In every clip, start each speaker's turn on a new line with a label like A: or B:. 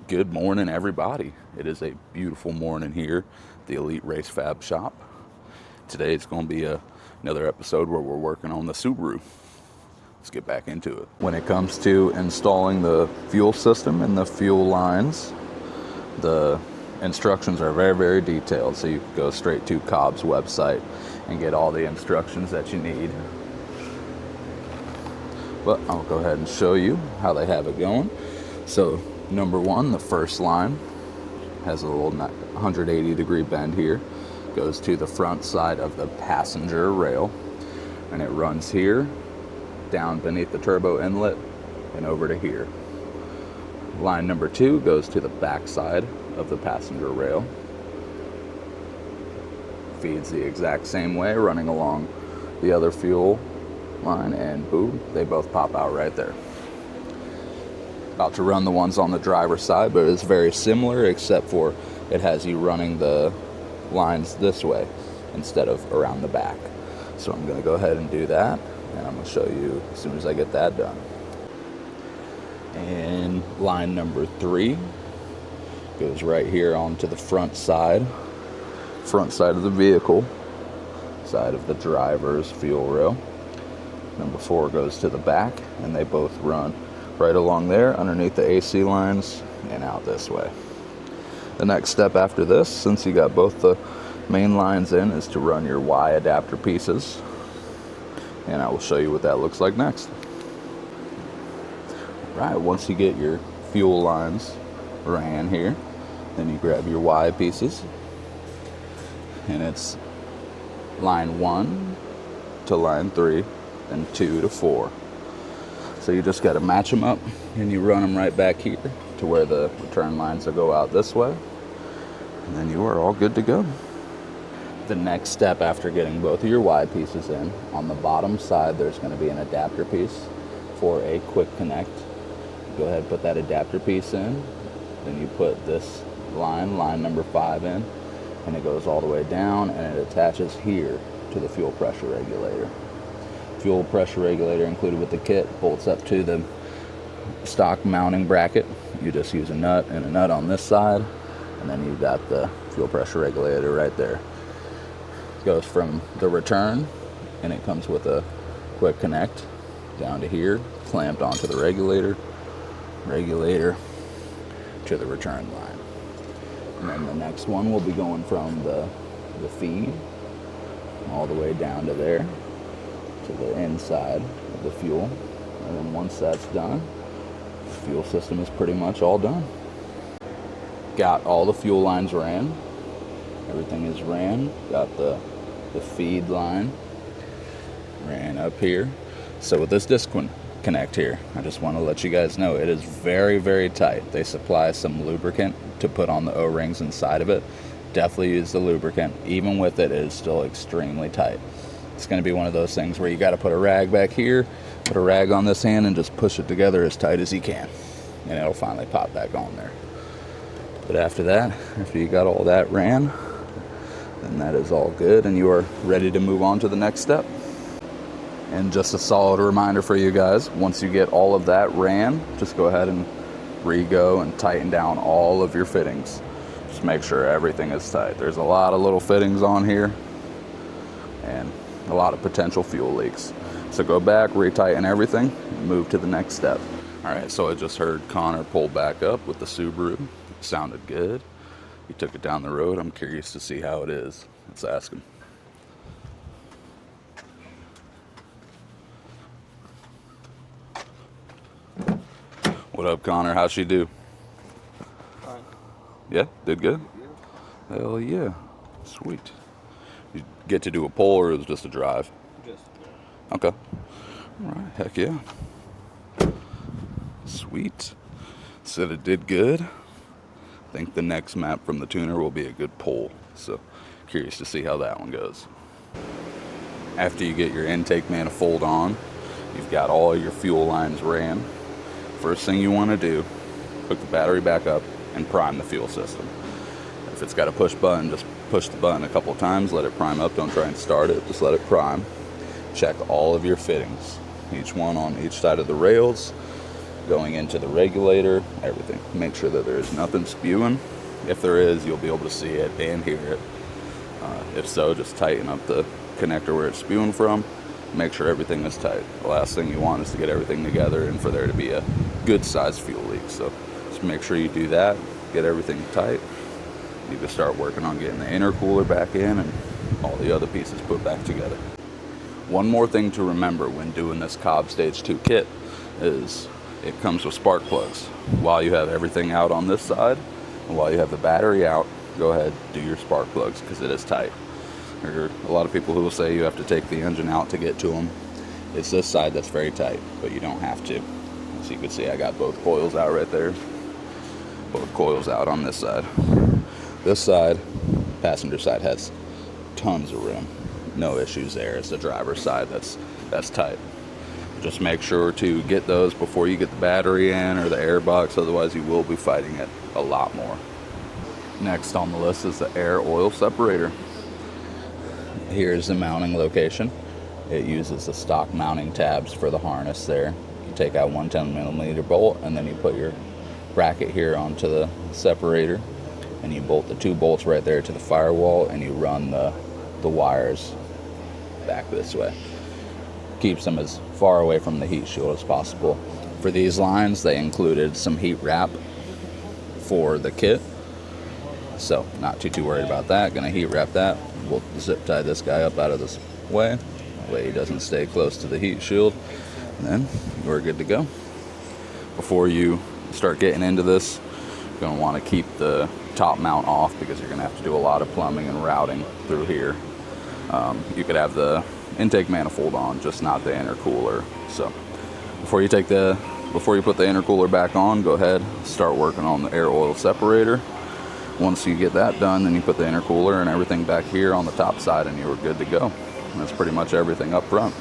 A: Good morning, everybody. It is a beautiful morning here at the Elite Race Fab Shop. Today it's going to be another episode where we're working on the Subaru. Let's get back into it. When it comes to installing the fuel system and the fuel lines, the instructions are very, very detailed. So you can go straight to COBB's website and get all the instructions that you need. But I'll go ahead and show you how they have it going. So number one, the first line has a little 180 degree bend here, goes to the front side of the passenger rail, and it runs here, down beneath the turbo inlet, and over to here. Line number two goes to the back side of the passenger rail, feeds the exact same way, running along the other fuel line, and boom, they both pop out right there. About to run the ones on the driver's side, but it's very similar except for it has you running the lines this way instead of around the back. So I'm going to go ahead and do that, and I'm going to show you as soon as I get that done. And line number three goes right here onto the front side of the vehicle, side of the driver's fuel rail. Number four goes to the back, and they both run right along there underneath the AC lines and out this way. The next step after this, since you got both the main lines in, is to run your Y adapter pieces, and I will show you what that looks like next. Right, once you get your fuel lines ran here, then you grab your Y pieces, and it's line 1 to line 3 and 2 to 4. So you just got to match them up, and you run them right back here to where the return lines will go out this way, and then you are all good to go. The next step after getting both of your Y pieces in, on the bottom side there's going to be an adapter piece for a quick connect. Go ahead and put that adapter piece in, then you put this line number 5 in, and it goes all the way down, and it attaches here to the fuel pressure regulator. Fuel pressure regulator included with the kit bolts up to the stock mounting bracket. You just use a nut and a nut on this side, and then you've got the fuel pressure regulator right there. It goes from the return, and it comes with a quick connect down to here, clamped onto the regulator to the return line. And then the next one will be going from the feed all the way down to there, to the inside of the fuel. And then once that's done, the fuel system is pretty much all done. Got all the fuel lines ran. Everything is ran. Got the feed line ran up here. So with this disconnect here, I just want to let you guys know it is very, very tight. They supply some lubricant to put on the O-rings inside of it. Definitely use the lubricant. Even with it, it is still extremely tight. It's going to be one of those things where you got to put a rag back here, put a rag on this hand, and just push it together as tight as you can, and it'll finally pop back on there. But after that, after you got all that ran, then that is all good, and you are ready to move on to the next step. And just a solid reminder for you guys, once you get all of that ran, just go ahead and re-go and tighten down all of your fittings. Just make sure everything is tight. There's a lot of little fittings on here, and a lot of potential fuel leaks. So go back, retighten everything, and move to the next step. All right, so I just heard Connor pull back up with the Subaru. It sounded good. He took it down the road. I'm curious to see how it is. Let's ask him. What up, Connor? How'd she do?
B: Fine.
A: Yeah, did good?
B: Yeah.
A: Hell yeah. Sweet. You get to do a pull, or it was just a drive?
B: Just.
A: Okay. All right. Heck yeah. Sweet. Said it did good. I think the next map from the tuner will be a good pull. So curious to see how that one goes. After you get your intake manifold on, you've got all your fuel lines ran. First thing you want to do, hook the battery back up and prime the fuel system. If it's got a push button, just push the button a couple of times, let it prime up. Don't try and start it, just let it prime. Check all of your fittings, each one on each side of the rails, going into the regulator, everything. Make sure that there is nothing spewing. If there is, you'll be able to see it and hear it. If so, just tighten up the connector where it's spewing from. Make sure everything is tight. The last thing you want is to get everything together and for there to be a good sized fuel leak. So just make sure you do that, get everything tight. You can start working on getting the intercooler back in and all the other pieces put back together. One more thing to remember when doing this COBB Stage 2 kit is it comes with spark plugs. While you have everything out on this side and while you have the battery out, go ahead, do your spark plugs because it is tight. There are a lot of people who will say you have to take the engine out to get to them. It's this side that's very tight, but you don't have to. As you can see, I got both coils out right there. Both coils out on this side. This side, passenger side, has tons of room. No issues there. It's the driver's side that's tight. Just make sure to get those before you get the battery in or the air box, otherwise you will be fighting it a lot more. Next on the list is the air oil separator. Here's the mounting location. It uses the stock mounting tabs for the harness there. You take out one 10mm bolt and then you put your bracket here onto the separator and you bolt the 2 bolts right there to the firewall and you run the wires back this way. Keeps them as far away from the heat shield as possible. For these lines, they included some heat wrap for the kit, so not too worried about that. Gonna heat wrap that. We'll zip tie this guy up out of this way. That way he doesn't stay close to the heat shield. And then we're good to go. Before you start getting into this, you're gonna want to keep the top mount off because you're gonna have to do a lot of plumbing and routing through here. You could have the intake manifold on, just not the intercooler. So before you put the intercooler back on, go ahead, start working on the air oil separator. Once you get that done, then you put the intercooler and everything back here on the top side and you are good to go. And that's pretty much everything up front.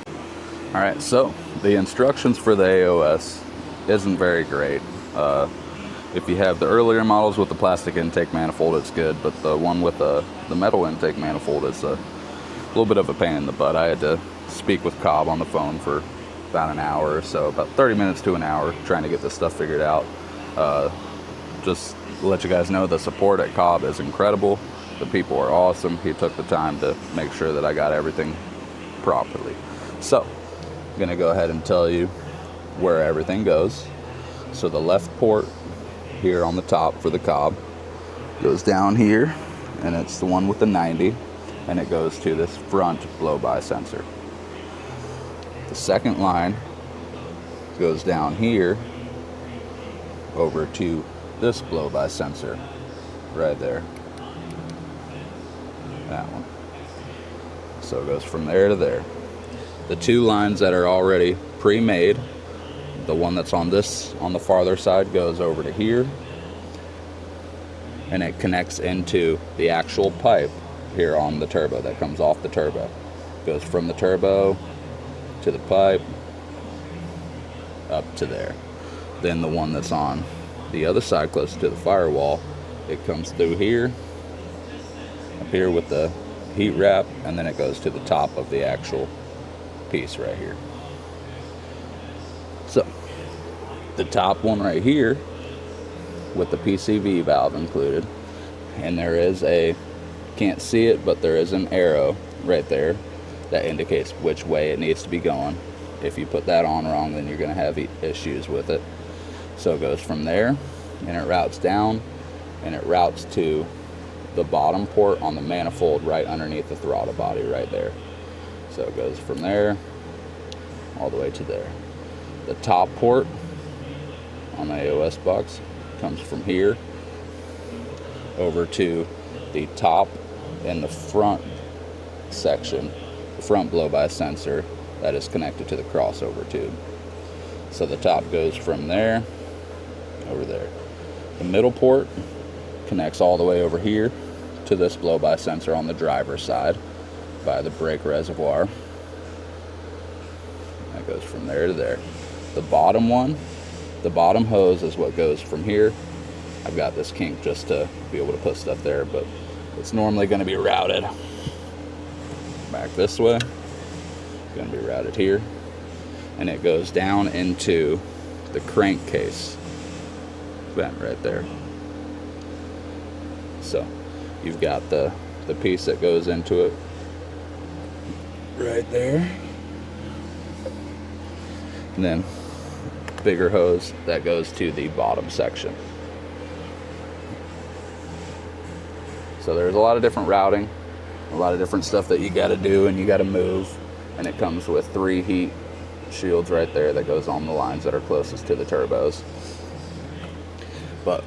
A: All right, so the instructions for the AOS isn't very great. If you have the earlier models with the plastic intake manifold, it's good, but the one with the metal intake manifold is a little bit of a pain in the butt. I had to speak with COBB on the phone for about an hour or so, about 30 minutes to an hour, trying to get this stuff figured out. Just to let you guys know, the support at COBB is incredible. The people are awesome. He took the time to make sure that I got everything properly. So, I'm gonna go ahead and tell you where everything goes. So the left port here on the top for the COBB goes down here, and it's the one with the 90, and it goes to this front blow-by sensor. The second line goes down here over to this blow-by sensor right there. That one. So it goes from there to there. The 2 lines that are already pre-made, the one that's on the farther side goes over to here, and it connects into the actual pipe here on the turbo that comes off the turbo. Goes from the turbo to the pipe up to there. Then the one that's on the other side close to the firewall, it comes through here, up here with the heat wrap, and then it goes to the top of the actual piece right here. So the top one right here with the PCV valve included, and there is can't see it, but there is an arrow right there that indicates which way it needs to be going. If you put that on wrong, then you're going to have issues with it. So it goes from there and it routes down and it routes to the bottom port on the manifold right underneath the throttle body right there. So it goes from there all the way to there. The top port on the AOS box comes from here over to the top and the front section, the front blow-by sensor that is connected to the crossover tube. So the top goes from there over there. The middle port connects all the way over here to this blow-by sensor on the driver's side by the brake reservoir. That goes from there to there. The bottom one, the bottom hose is what goes from here. I've got this kink just to be able to put stuff there, but it's normally going to be routed back this way. It's going to be routed here, and it goes down into the crankcase vent right there. So you've got the piece that goes into it right there, and then bigger hose that goes to the bottom section. So there's a lot of different routing, a lot of different stuff that you got to do and you got to move, and it comes with 3 heat shields right there that goes on the lines that are closest to the turbos. But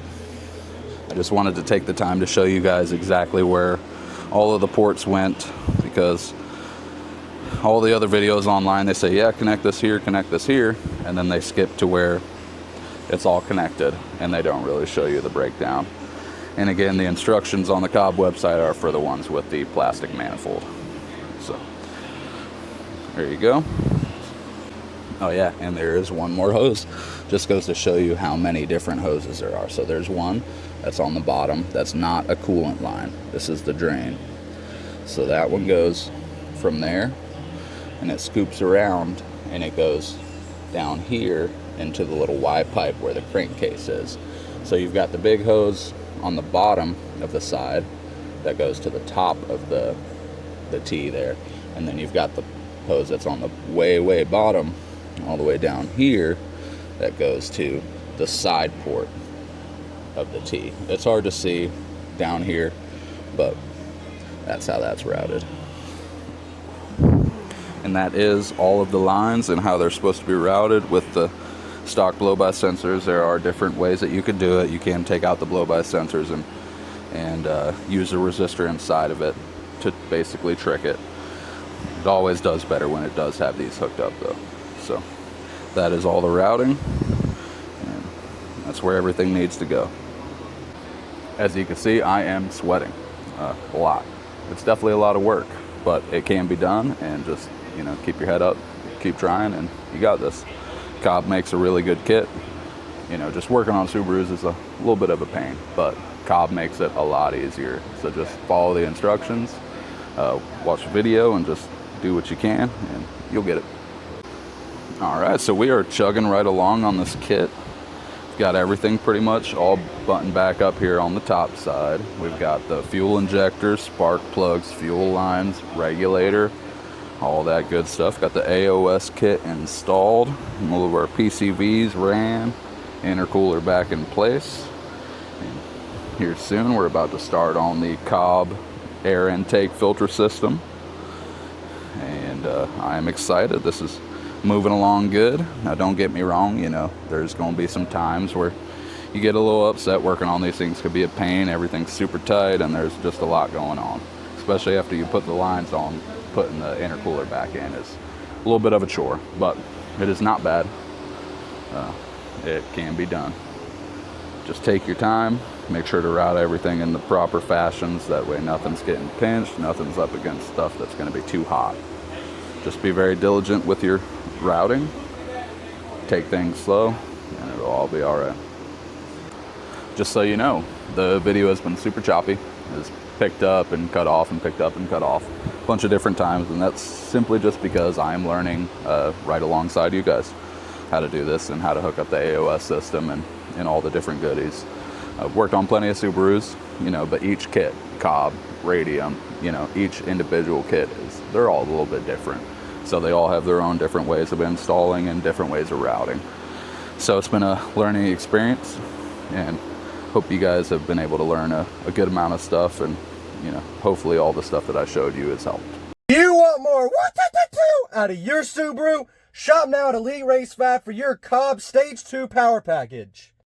A: I just wanted to take the time to show you guys exactly where all of the ports went, because all the other videos online, they say, yeah, connect this here, and then they skip to where it's all connected, and they don't really show you the breakdown. And again, the instructions on the COBB website are for the ones with the plastic manifold. So there you go. Oh yeah, and there is one more hose. Just goes to show you how many different hoses there are. So there's one that's on the bottom that's not a coolant line. This is the drain. So that one goes from there, and it scoops around, and it goes down here into the little Y pipe where the crankcase is. So you've got the big hose on the bottom of the side that goes to the top of the T there, and then you've got the hose that's on the way bottom all the way down here that goes to the side port of the T. It's hard to see down here, but that's how that's routed. And that is all of the lines and how they're supposed to be routed with the stock blow-by sensors. There are different ways that you could do it. You can take out the blow-by sensors and use a resistor inside of it to basically trick it. It always does better when it does have these hooked up though. So that is all the routing, and that's where everything needs to go. As you can see, I am sweating a lot. It's definitely a lot of work, but it can be done, and just, you know, keep your head up, keep trying, and you got this. COBB makes a really good kit. You know, just working on Subarus is a little bit of a pain, but COBB makes it a lot easier. So just follow the instructions, watch the video, and just do what you can, and you'll get it. All right, so we are chugging right along on this kit. We've got everything pretty much all buttoned back up here on the top side. We've got the fuel injectors, spark plugs, fuel lines, regulator, all that good stuff. Got the AOS kit installed. All of our PCVs ran, intercooler back in place. And here soon we're about to start on the COBB air intake filter system. And I am excited. This is moving along good. Now don't get me wrong, you know, there's going to be some times where you get a little upset. Working on these things could be a pain. Everything's super tight and there's just a lot going on, especially after you put the lines on. Putting the intercooler back in is a little bit of a chore, but it is not bad. It can be done. Just take your time, make sure to route everything in the proper fashions, that way nothing's getting pinched, nothing's up against stuff that's going to be too hot. Just be very diligent with your routing, take things slow, and it'll all be all right. Just so you know, the video has been super choppy. It's picked up and cut off and picked up and cut off a bunch of different times, and that's simply just because I'm learning right alongside you guys how to do this and how to hook up the AOS system and all the different goodies. I've worked on plenty of Subarus, you know, but each kit, COBB, Radium, you know, each individual kit they're all a little bit different. So they all have their own different ways of installing and different ways of routing. So it's been a learning experience, and hope you guys have been able to learn a good amount of stuff, and, you know, hopefully all the stuff that I showed you has helped.
C: You want more out of your Subaru? Shop now at Elite Race 5 for your COBB Stage 2 power package.